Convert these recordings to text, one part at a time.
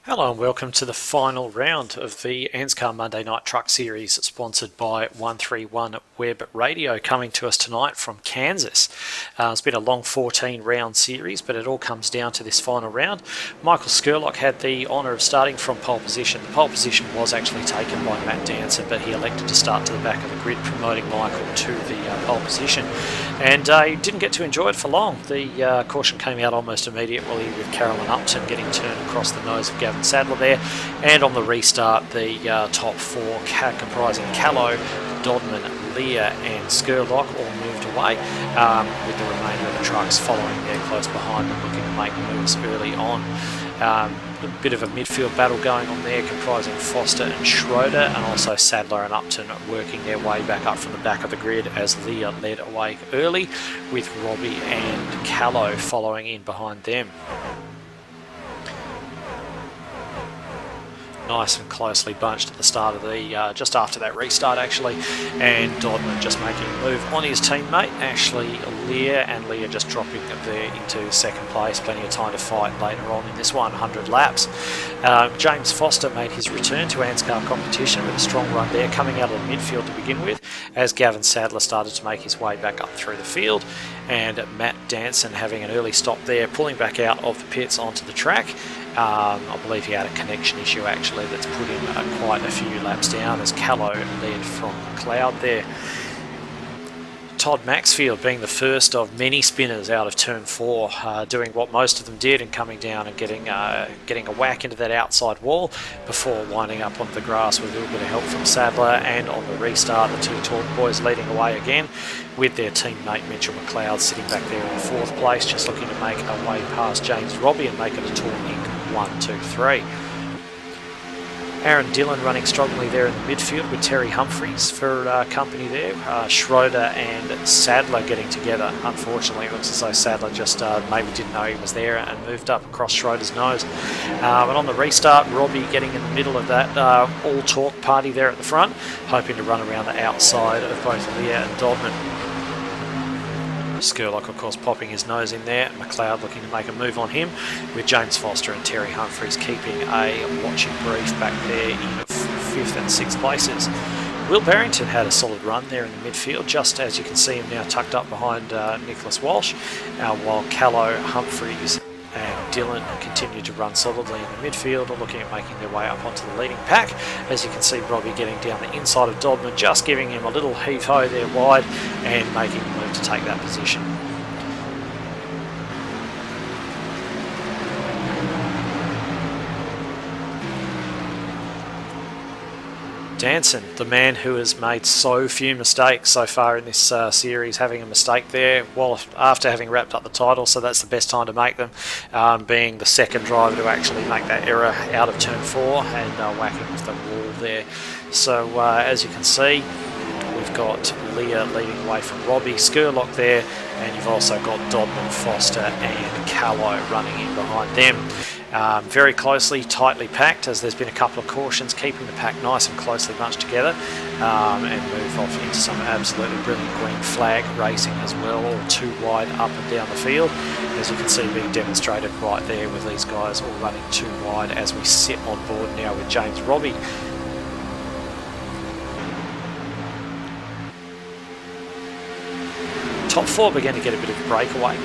Hello and welcome to the final round of the Anzcar Monday Night Truck Series, sponsored by 131 Web Radio, coming to us tonight from Kansas. It's been a long 14-round series, but it all comes down to this final round. Michael Skurlock had the honour of starting from pole position. The pole position was actually taken by Matt Danson, but he elected to start to the back of the grid, promoting Michael to the pole position. And he didn't get to enjoy it for long. The caution came out almost immediately with Carolyn Upton getting turned across the nose of Gavin Sadler there, and on the restart the top four comprising Callow, Dodman, Lear and Skurlock all moved away, with the remainder of the trucks following there close behind them, looking to make moves early on. A bit of a midfield battle going on there, comprising Foster and Schroeder, and also Sadler and Upton working their way back up from the back of the grid as Lear led away early, with Robbie and Callow following in behind them. Nice and closely bunched at the start of the, just after that restart actually, and Dodman just making a move on his teammate, Ashley Lear, and Lear just dropping there into second place. Plenty of time to fight later on in this 100 laps. James Foster made his return to Anzcar competition with a strong run there, coming out of the midfield to begin with, as Gavin Sadler started to make his way back up through the field, and Matt Danson having an early stop there, pulling back out of the pits onto the track. I believe he had a connection issue actually that's put him quite a few laps down, as Callow led from the cloud there. Todd Maxfield being the first of many spinners out of turn 4, doing what most of them did and coming down and getting a whack into that outside wall before winding up on the grass with a little bit of help from Sadler. And on the restart, the two Torque boys leading away again, with their teammate Mitchell McLeod sitting back there in 4th place, just looking to make a way past James Robbie and make it a Torque Inc. 1, 2, 3. Aaron Dillon running strongly there in the midfield with Terry Humphreys for company there. Schroeder and Sadler getting together. Unfortunately, it looks as though Sadler just maybe didn't know he was there and moved up across Schroeder's nose. But on the restart, Robbie getting in the middle of that all-talk party there at the front, hoping to run around the outside of both Lear and Dodman. Skurlock, of course, popping his nose in there. McLeod looking to make a move on him, with James Foster and Terry Humphreys keeping a watching brief back there in 5th and 6th places. Will Barrington had a solid run there in the midfield, just as you can see him now tucked up behind Nicholas Walsh, while Callow, Humphreys and Dillon continue to run solidly in the midfield, looking at making their way up onto the leading pack. As you can see, Robbie getting down the inside of Dodman, just giving him a little heave-ho there wide and making the move to take that position. Danson, the man who has made so few mistakes so far in this series, having a mistake there well after having wrapped up the title, so that's the best time to make them, being the second driver to actually make that error out of turn 4 and whacking with the wall there. So as you can see, we've got Lear leading away from Robbie, Skurlock there, and you've also got Dodman, Foster and Callow running in behind them. Very closely, tightly packed, as there's been a couple of cautions, keeping the pack nice and closely bunched together, and move off into some absolutely brilliant green flag racing as well, all too wide up and down the field, as you can see being demonstrated right there with these guys all running too wide as we sit on board now with James Robbie. Top 4 began to get a bit of a breakaway,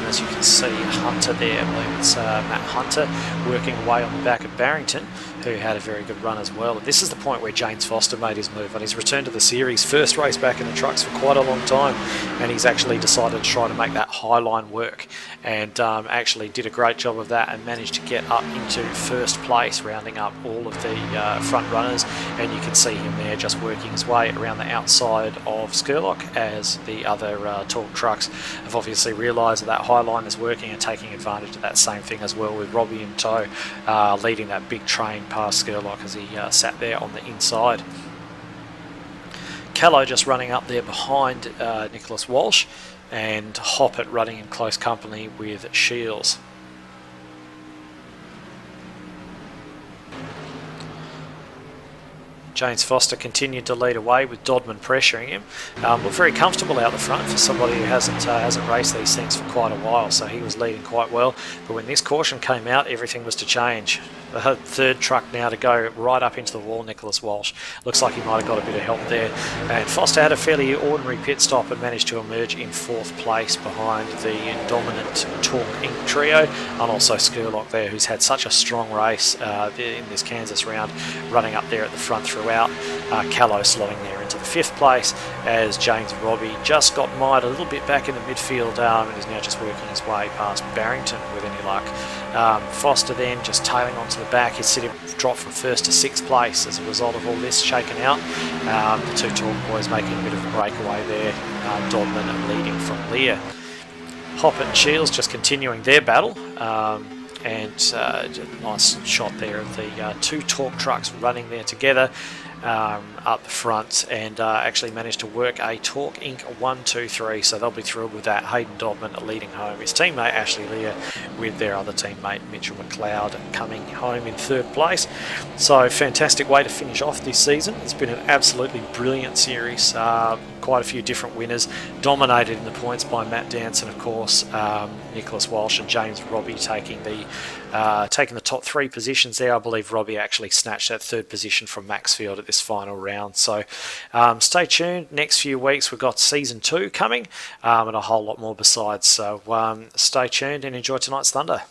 as you can see Hunter there, I believe it's Matt Hunter, working away on the back of Barrington, who had a very good run as well. And this is the point where James Foster made his move on his return to the series, first race back in the trucks for quite a long time, and he's actually decided to try to make that high line work, and actually did a great job of that and managed to get up into 1st place, rounding up all of the front runners. And you can see him there just working his way around the outside of Skurlock, as the other Torque trucks have obviously realised that high line is working and taking advantage of that same thing as well, with Robbie in tow, leading that big train past Skurlock as he sat there on the inside. Callow just running up there behind Nicholas Walsh, and Hoppet running in close company with Shields. James Foster continued to lead away with Dodman pressuring him. Looked very comfortable out the front for somebody who hasn't raced these things for quite a while, so he was leading quite well. But when this caution came out, everything was to change. The third truck now to go right up into the wall, Nicholas Walsh. Looks like he might have got a bit of help there. And Foster had a fairly ordinary pit stop and managed to emerge in 4th place behind the dominant Torque Inc. trio, and also Skurlock there, who's had such a strong race in this Kansas round, running up there at the front throughout. Callow slotting there into the 5th place as James Robbie just got mired a little bit back in the midfield and is now just working his way past Barrington with any luck. Foster then just tailing onto the back. His city dropped from 1st to 6th place as a result of all this shaken out. The two Torque boys making a bit of a breakaway there. Dodman leading from Lear. Hoppet and Shields just continuing their battle. And nice shot there of the 2 Torque trucks running there together up the front, and actually managed to work a Torque Inc. 1-2-3, so they'll be thrilled with that. Hayden Dodman leading home, his teammate Ashley Lear with their other teammate Mitchell McLeod coming home in 3rd place. So fantastic way to finish off this season. It's been an absolutely brilliant series. Quite a few different winners, dominated in the points by Matt Danson, of course. Nicholas Walsh and James Robbie taking the top 3 positions there. I believe Robbie actually snatched that 3rd position from Maxfield at this final round. So stay tuned. Next few weeks we've got season 2 coming, and a whole lot more besides. So stay tuned and enjoy tonight's Thunder.